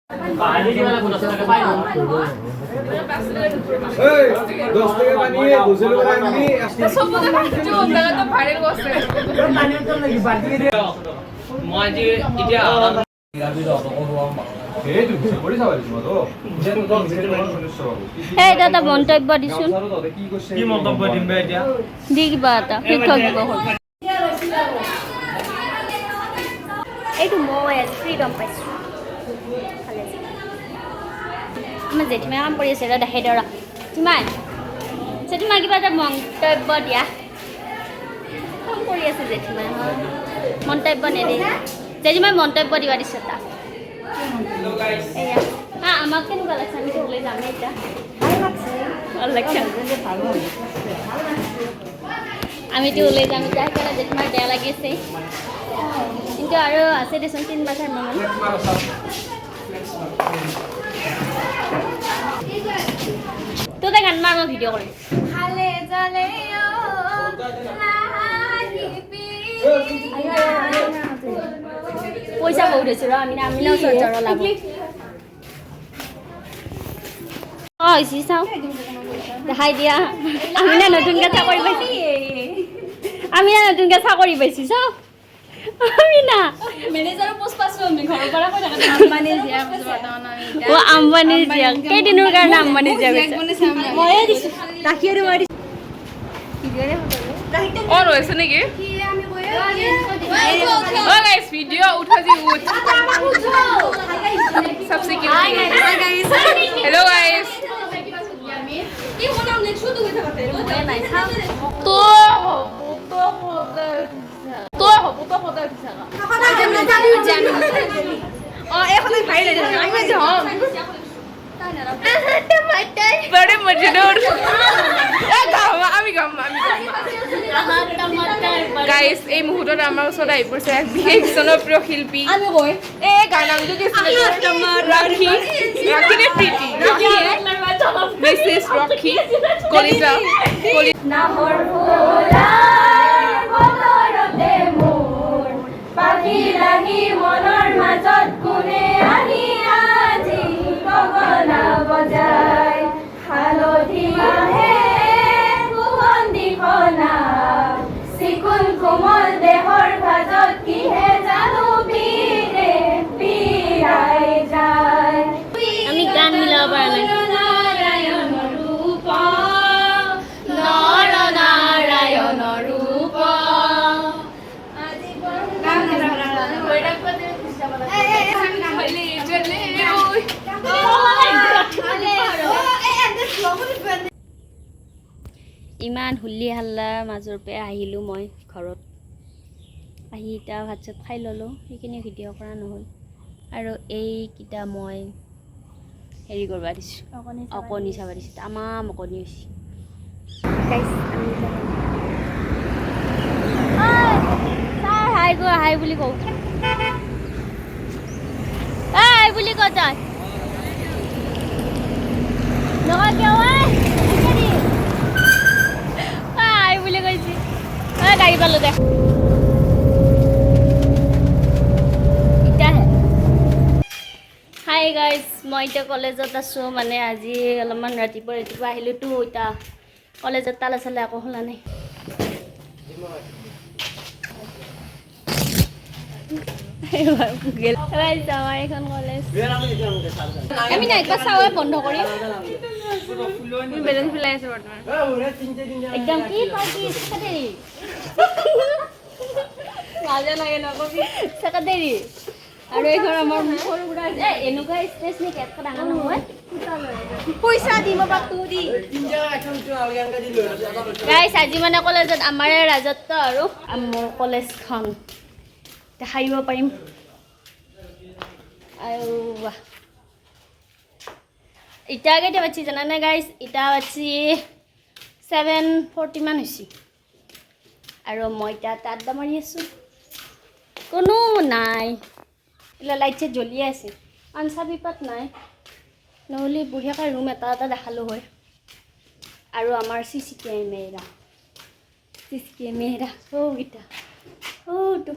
पानी वाला 50 টাকা পাই না এই 10 টাকা বানিয়ে বুঝে লোক রাখবি সব মধ্যে কিছু জায়গা তো ভাইরাল করছে পানি তো লাগি বালতি দিয়ে মই যে ইটা গাবি দাও তো হওয়া এই তুই বুঝে পড়ি যাবে তো যেন তো ভিডিও শুনছ এই দাদা মন্তব্য দিছুন কি মন্তব্য দিমবে এতিয়া দি কিবা এটা শিক্ষক দিবস এইটো মই আজি ফ্ৰীডম পাইছোঁ ভালে আছে আমাৰ জেঠিমাই কাম কৰি আছে দেখাই দিয়ক জেঠিমাই কিবা এটা মন্তব্য দিয়া কাম কৰি আছে জেঠিমাই মন্তব্য নেদে জেঠিমাই মন্তব্য দিবা দিছে তাক এয়া আমাক কেনেকুৱা লাগছে আমি ওলাই যাম এতিয়া ভাল লাগছে আমিতো ওলাই যাম এতিয়া সেইকাৰণে জেঠিমাৰ বেয়া লাগিছে কিন্তু আৰু আছে দেচোন 3 বছৰ মান তো দেখ গান মাৰ মই ভিডিঅ' কৰিম খালে জালে পইচা বহুত হৈছে ৰ আমি না ওচৰত জ্বৰ লাভ হৈছে চাওঁ দেখাই দিয়া আমি না নতুনকৈ চাকৰি পাইছোঁ আমি না নতুনকৈ চাকৰি পাইছোঁ চাওঁ আমি না মেনেজাৰৰ পোষ্ট পাইছোঁ আমি ঘৰৰ পৰা কৈ থাকোঁ আম্বানীৰ জীয়া অ আম্বানীৰ জীয়া কেইদিনৰ কাৰণে আম্বানীৰ জীয়া ময়ে দিছোঁ ৰাখি আৰু মই দিছোঁ और वैसे नहीं के ओ गाइस वीडियो उठा जी उठ सबसे क्यों हेलो गाइस ये वो नाम नेक्स्ट तो कथा बताए तो होता और एक हमें भाई ले जाओ आई में जाओ बड़े मजेदार আমি গাইস এই মুহূৰ্তত আমাৰ ওচৰত আহি পৰিছে এক বিশেষ জনপ্ৰিয় শিল্পী আমি কই এ গান নামটো কি আছিল ৰাখি নে প্ৰীতি মেছেজ ৰাখি কলিজা নামৰ ফুলাৰ বতৰতে মোৰ পাখি লাগি মনৰ মাজত কোনে আহি আজি গগনা বজাই হালধি আহে চিকুণ কোমল দেহৰ ভাজত কিহে জানো বিৰে বিৰাই যায় আমি গান মিলাব পৰা নাই নাৰায়ণ ৰূপ ইমান হুল্লি হাল্লাৰ মাজৰ পৰা আহিলোঁ মই ঘৰত আহি এতিয়া ভাত চাত খাই ল'লোঁ সেইখিনি ভিডিঅ' কৰা নহ'ল আৰু এইকেইটা মই হেৰি কৰিব দিছোঁ অকণি চাব দিছোঁ তামাম অকণি হৈছে হাই গৈ হাই বুলি কওঁ হাই বুলি ক তই নহয় কিয় বুলি কৈছি গাড়ী পালো দে হাই গাইজ মই এতিয়া কলেজত আছোঁ মানে আজি অলপমান ৰাতিপুৱা আহিলোঁতো এতিয়া কলেজত তালা চালে আকৌ খোলা নাই আমাৰ এখন কলেজ আমি না একবাৰ চাওঁ বন্ধ কৰি বেলুন ফুলাই আছে বৰ্তমান একদম কি পাৰ্টি সেক্ৰেটাৰী ৰাজা লাগে নকবি সেক্ৰেটাৰী আৰু এইখন আমাৰ সৰু গুড়া এনেকুৱা ষ্টেজ নেকি এটা ডাঙৰ নহয় পইচা দিব পাতো দি গাইছ আজি মানে কলেজত আমাৰে ৰাজত্ব আৰু মোৰ কলেজখন দেখাই দিব পাৰিম আৰু এতিয়া কেতিয়া বাজি জানানে গাইজ এতিয়া বাজি 7:40 মান হৈছে আৰু মই এতিয়া আড্ডা মাৰি আছোঁ কোনো নাই এইবিলাক লাইট চাইট জ্বলি আছে আনচা বিপাত নাই নহ'লে বঢ়িয়াকৈ ৰুম এটা দেখালোঁ হয় আৰু আমাৰ চিচি কেমেৰা অ'গিটা অ'টো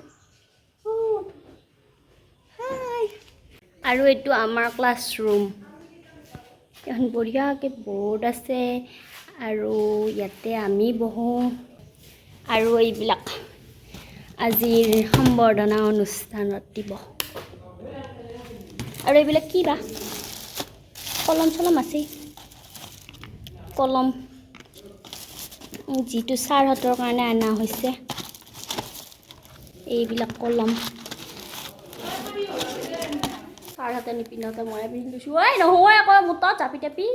হাই আৰু এইটো আমাৰ ক্লাছৰুম এখন বঢ়িয়াকৈ বৰ্ড আছে আৰু ইয়াতে আমি বহোঁ আৰু এইবিলাক আজিৰ সম্বৰ্ধনা অনুষ্ঠানত দিব আৰু এইবিলাক কি বা কলম চলম আছে কলম যিটো ছাৰহঁতৰ কাৰণে অনা হৈছে এইবিলাক কলম ছাৰহঁতে নিপিন্ধোতে মই পিন্ধি লৈছোঁ ঐ নহয় আকৌ মোটা জাপি টাপি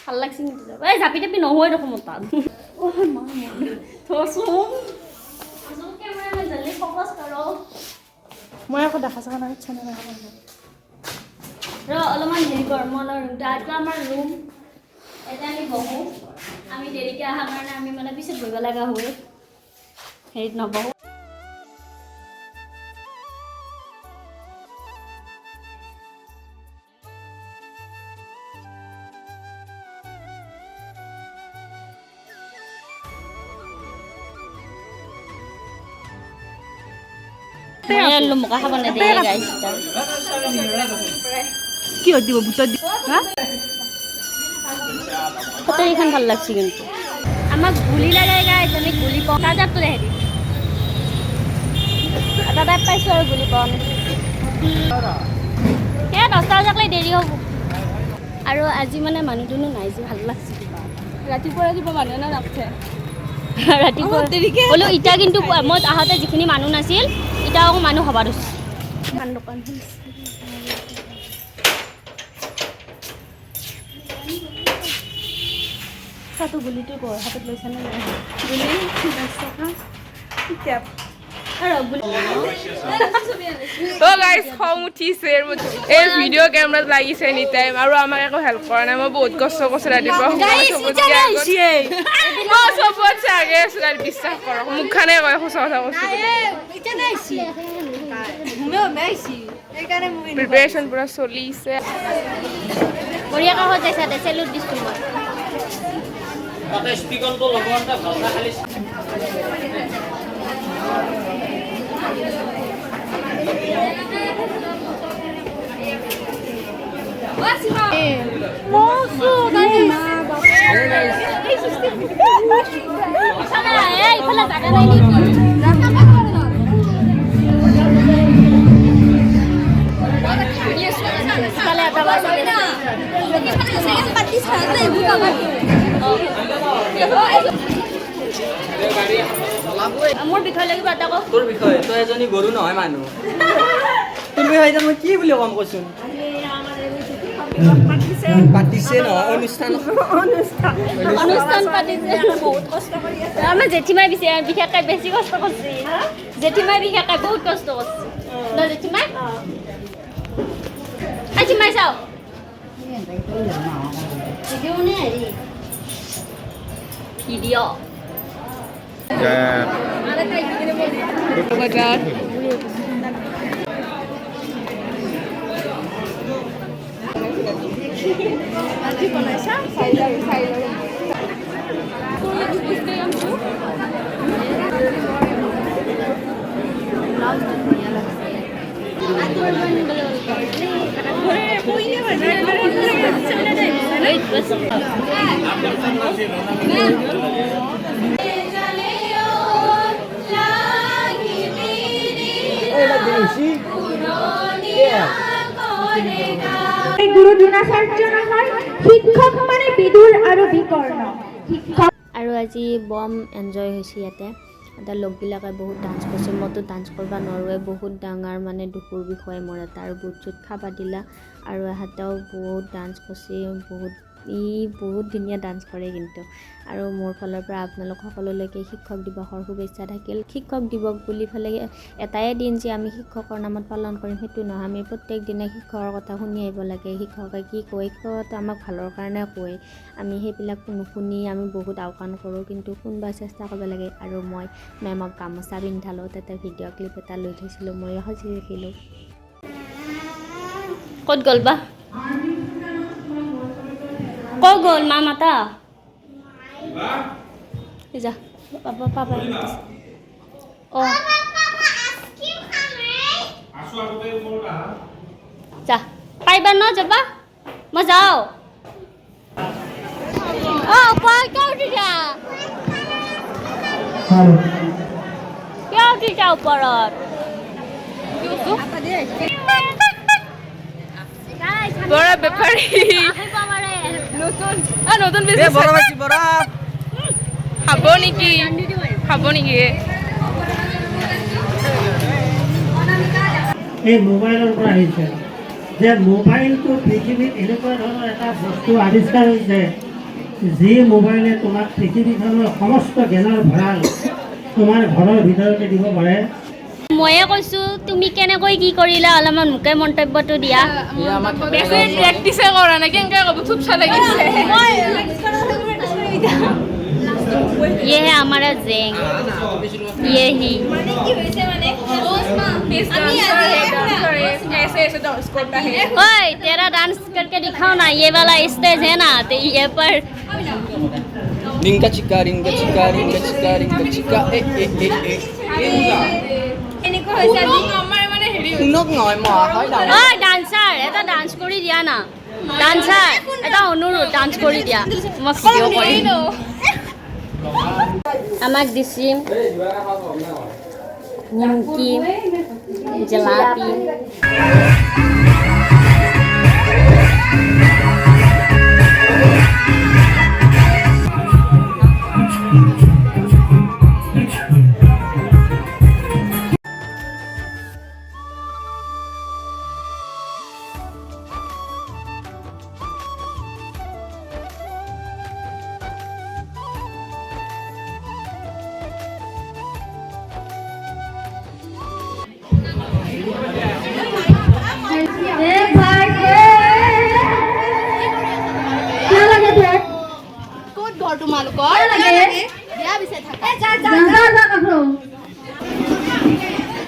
ভাল লাগছে কিন্তু এই জাপি টাপি নহয় দেখোন মোৰ তাত মই আকৌ দেখা চাকা নাই ইচ্ছা নাই অলপমান হেৰি কৰ মনৰ ৰুমটো এইটো আমাৰ ৰুম এতিয়া আমি বহোঁ আমি দেৰিকৈ অহাৰ কাৰণে আমি মানে পিছত বহিব লগা হয় হেৰিত নবহোঁ মুখা খাব নেদে গাইছ কি দিব বুটত দি এইখন ভাল লাগছে কিন্তু আমাক গুলি লাগাই গাইছ আমি গুলি পাওঁ কাজাৰটো হেৰি এটা টাইপ পাইছোঁ আৰু গুলি পাওঁ সেয়া 10টা বজাকলৈ দেৰি হ'ব আৰু আজি মানে মানুহ দুনুহ নাই যে ভাল লাগছে ৰাতিপুৱা মানুহ নাথাকে ৰাতিপুৱা হ'লেও এতিয়া কিন্তু মই আহোঁতে যিখিনি মানুহ নাছিল এতিয়া আকৌ মানুহ হ'ব ধৰিছে দোকান তাতো গুলিটো কৰ হাতত লৈছা নে নাই গুলি 10 টকা কিতাপ গাইজ খং উঠিছে এই ভিডিঅ' কেমেৰাত লাগিছে এনি টাইম আৰু আমাক একো হেল্প কৰা নাই মই বহুত কষ্ট কৰিছোঁ ৰাতিপুৱা চবত চাগে বিশ্বাস কৰক মুখখানে কয় সঁচা কথা কৈছোঁ প্ৰিপেৰেশ্যন পুৰা চলিছে বঢ়িয়া কাষত যাইছা দে চেলুট দিছোঁ মই মোৰ বিষয় লাগিব এটা কওক তোৰ বিষয়ে তই এজনী গৰু নহয় মানুহ তোৰ বিষয়ে মই কি বুলি কম কচোন পাতিছে নহয় অনুষ্ঠান পাতিছে বহুত কষ্ট কৰি আছে আমাৰ জেঠিমাই বিশেষকৈ বেছি কষ্ট কৰিছে জেঠিমাই বিশেষকৈ বহুত কষ্ট কৰিছে ন জেঠিমাই জেঠিমাই চাওঁ ভিডিঅ' বজাৰ আজি বনাইছা চাই গুৰু দ্ৰোণাচাৰ্য নহয় শিক্ষক মানে বিদুৰ আৰু বিকৰ্ণ আৰু আজি বম এনজয় হৈছে ইয়াতে এটা লগবিলাকে বহুত ডান্স কৰিছে মইতো ডান্স কৰিব নোৱাৰোৱে বহুত ডাঙৰ মানে দুখৰ বিষয় মোৰ এটা আৰু বুট চুট খাবা দিলা আৰু এহাতেও বহুত ডান্স কৰিছে বহুত ধুনীয়া ডান্স কৰে কিন্তু আৰু মোৰ ফালৰ পৰা আপোনালোক সকলোলৈকে শিক্ষক দিৱসৰ শুভেচ্ছা থাকিল শিক্ষক দিৱস বুলি ফালে এটাই দিন যে আমি শিক্ষকৰ নামত পালন কৰিম সেইটো নহয় আমি প্ৰত্যেক দিনে শিক্ষকৰ কথা শুনি আহিব লাগে শিক্ষকে কি কয় শিক্ষকতো আমাক ভালৰ কাৰণে কয় আমি সেইবিলাক নুশুনি আমি বহুত আওকাণ কৰোঁ কিন্তু শুনবা চেষ্টা কৰিব লাগে আৰু মই মেমক গামোচা পিন্ধালোঁ তাতে ভিডিঅ' ক্লিপ এটা লৈ থৈছিলোঁ মই সঁচি ৰাখিলোঁ ক'ত গ'ল বা ক'ত গ'ল মা মাতা যা পাপা অঁ পাৰিবা ন যাবা মই যাওঁ ওপৰত উঠিছা কিয় উঠিছা ওপৰত বৰা বেপাৰী নতুন বিজনেছ খাব নেকি এই মোবাইলৰ পৰা আহিছে যে মোবাইলটো পৃথিৱীত এনেকুৱা ধৰণৰ এটা বস্তু আৱিষ্কাৰ হৈছে যি মোবাইলে তোমাক পৃথিৱীখনৰ সমস্ত জ্ঞানৰ ভঁৰাল তোমাৰ ঘৰৰ ভিতৰতে দিব পাৰে ময়ে কৈছো তুমি কেনেকৈ কি কৰিলা অলপমান মোকে মন্তব্যটো দিয়া বেছি প্ৰেক্টিছে কৰা নাই কেনেকৈ ক'ব থুপচা লাগিছে ये है हमारा जेंग ये ही ओए तेरा डांस करके दिखाओ ना ये वाला स्टेज है ना तो ये पर रिंगा चिका रिंगा चिका रिंगा चिका रिंगा चिका ए ए ए ए শুনক নহয় মই হয় ओए डांसर এটা ডান্স কৰি দিয়া না ডান্সাৰ এটা অনুৰোধ ডান্স কৰি দিয়া মই ভিডিও কৰিম আমাক দিছি নিমকি জেলাপি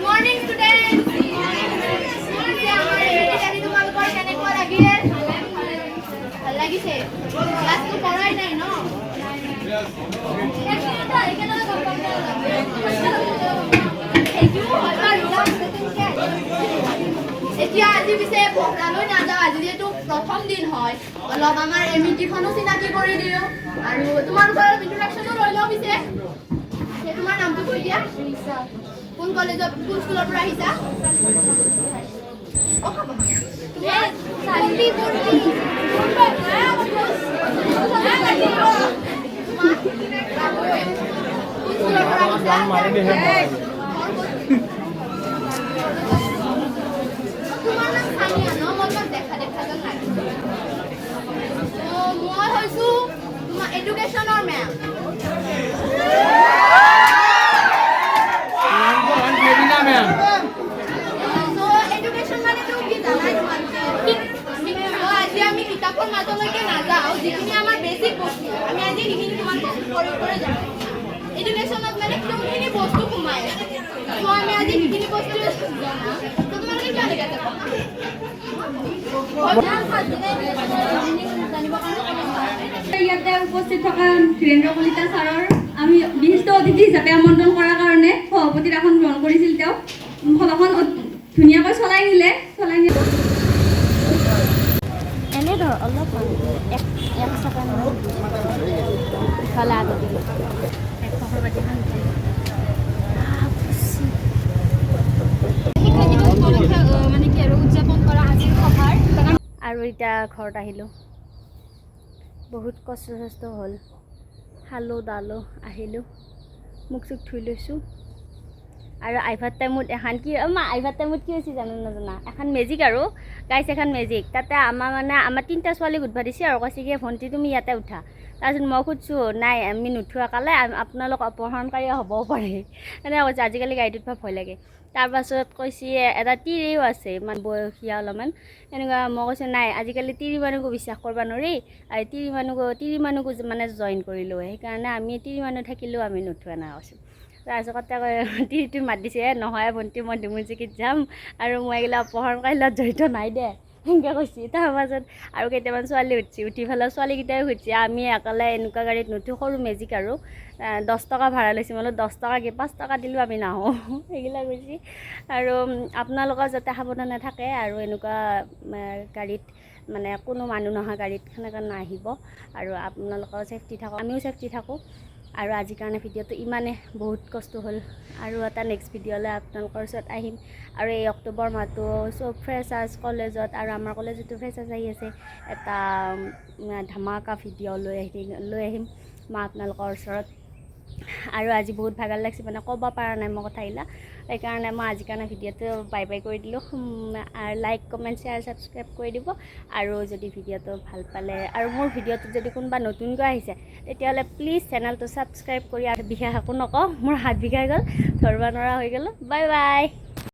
মৰ্নিং স্টুডেন্ট তোমালোকৰ কেনেকুৱা লাগিলে ভাল লাগিছে ক্লাছটো কৰাই নাই ন এতিয়া আজি পিছে পঢ়ালৈ নাযাওঁ আজি যিহেতু প্ৰথম দিন হয় অলপ আমাৰ এমিটিখনো চিনাকি কৰি দিওঁ আৰু তোমালোকৰ ইন্ট্ৰডাকশ্যনো লৈ লওঁ পিছে তোমাৰ নামটো কৈ দিয়া কোন কলেজত কোন স্কুলৰ পৰা আহিছা তোমাৰ নাম সানিয়া ন মই তোমাক দেখা যেন লাগে মই হৈছো তোমাৰ এডুকেশ্যনৰ মেম আমি কিতাপৰ মাজলৈকে নাযাওঁ যিখিনি আমাৰ বেছিক বস্তু আমি আজি সেইখিনি তোমাৰ প্ৰয়োগ কৰি যাম এডুকেশ্যনত মানে কোনখিনি বস্তু সোমাই তো আমি আজি সেইখিনি বস্তু জনাম তো তোমালোকে কিয় লাগে ইয়াতে উপস্থিত থকা ধীৰেন্দ্ৰ কলিতা ছাৰৰ আমি বিশিষ্ট অতিথি হিচাপে আমন্ত্ৰণ কৰাৰ কাৰণে সভাপতিৰ আসন গ্ৰহণ কৰিছিল তেওঁ সভাখন ধুনীয়াকৈ চলাই নিলে এনে ধৰ অলপ এক ছেকেণ্ড ইফালে আগতে আৰু এতিয়া ঘৰত আহিলোঁ বহুত কষ্ট হ'ল খালোঁ দালোঁ আহিলোঁ মুখ চুখ ধুই লৈছোঁ আৰু আইভাৰ টাইমত এখন কি আইভাৰ টাইমত কি হৈছে জানো নাজানা এখন মেজিক আৰু গাইছে এখন মেজিক তাতে আমাৰ তিনিটা ছোৱালী উঠবা দিছে আৰু কৈছে কি ভণ্টি তুমি ইয়াতে উঠা তাৰপিছত মই সুধিছোঁ নাই আমি নুঠোৱা কালে আপোনালোক অপহৰণকাৰী হ'বও পাৰে এনেকৈ কৈছে আজিকালি গাড়ীত উঠবা ভয় লাগে তাৰপাছত কৈছে এটা তিৰিও আছে ইমান বয়সীয়া অলপমান এনেকুৱা মই কৈছোঁ নাই আজিকালি তিৰি মানুহকো বিশ্বাস কৰিব নোৱাৰি আৰু তিৰি মানুহকো মানে জইন কৰিলোঁ সেইকাৰণে আমি তিৰি মানুহ থাকিলেও আমি নুঠোৱা নাই কৈছোঁ তাৰপিছত কথা তিৰিটো মাত দিছে নহয় ভণ্টি মই ডুমুচিকিত যাম আৰু মই এইগিলা অপহৰণকাৰীৰ লগত জড়িত নাই দে সেনেকৈ কৈছে তাৰ মাজত আৰু কেইটামান ছোৱালী উঠি পেলাই ছোৱালীকেইটাই উঠিছে আমি একেলাই এনেকুৱা গাড়ীত নুঠো সৰু মেজিক আৰু 10 টকা ভাড়া লৈছে মানে 10 টকা কি 5 টকা দিলেও আমি নাহোঁ সেইগিলা কৈছে আৰু আপোনালোকৰ যাতে সাৱধানে থাকে আৰু এনেকুৱা গাড়ীত মানে কোনো মানুহ নহা গাড়ীত সেনেকৈ নাহিব আৰু আপোনালোকৰ ছেফটি থাকক আমিও ছেফটি থাকোঁ আৰু আজিৰ কাৰণে ভিডিঅ'টো ইমানে বহুত কষ্ট হ'ল আৰু এটা নেক্সট ভিডিঅ'লৈ আপোনালোকৰ ওচৰত আহিম আৰু এই অক্টোবৰ মাহটো চব ফ্ৰেছাৰ্ছ কলেজত আৰু আমাৰ কলেজতো ফ্ৰেছাৰ্ছ আহি আছে এটা ধামাকা ভিডিঅ' লৈ আহিম মই আপোনালোকৰ ওচৰত আৰু আজি বহুত ভাগৰ লাগিছে মানে ক'ব পৰা নাই মই কথাগিলা সেইকাৰণে মই আজিৰ কাৰণে ভিডিঅ'টো বাই কৰি দিলোঁ আৰু লাইক কমেণ্ট শ্বেয়াৰ ছাবস্ক্ৰাইব কৰি দিব আৰু যদি ভিডিঅ'টো ভাল পালে আৰু মোৰ ভিডিঅ'টোত যদি কোনোবা নতুনকৈ আহিছে তেতিয়াহ'লে প্লিজ চেনেলটো ছাবস্ক্ৰাইব কৰি আৰু বিশেষ একো নকওঁ মোৰ হাত বিষাই গ'ল ধৰিব নোৱাৰা হৈ গ'লোঁ বাই বাই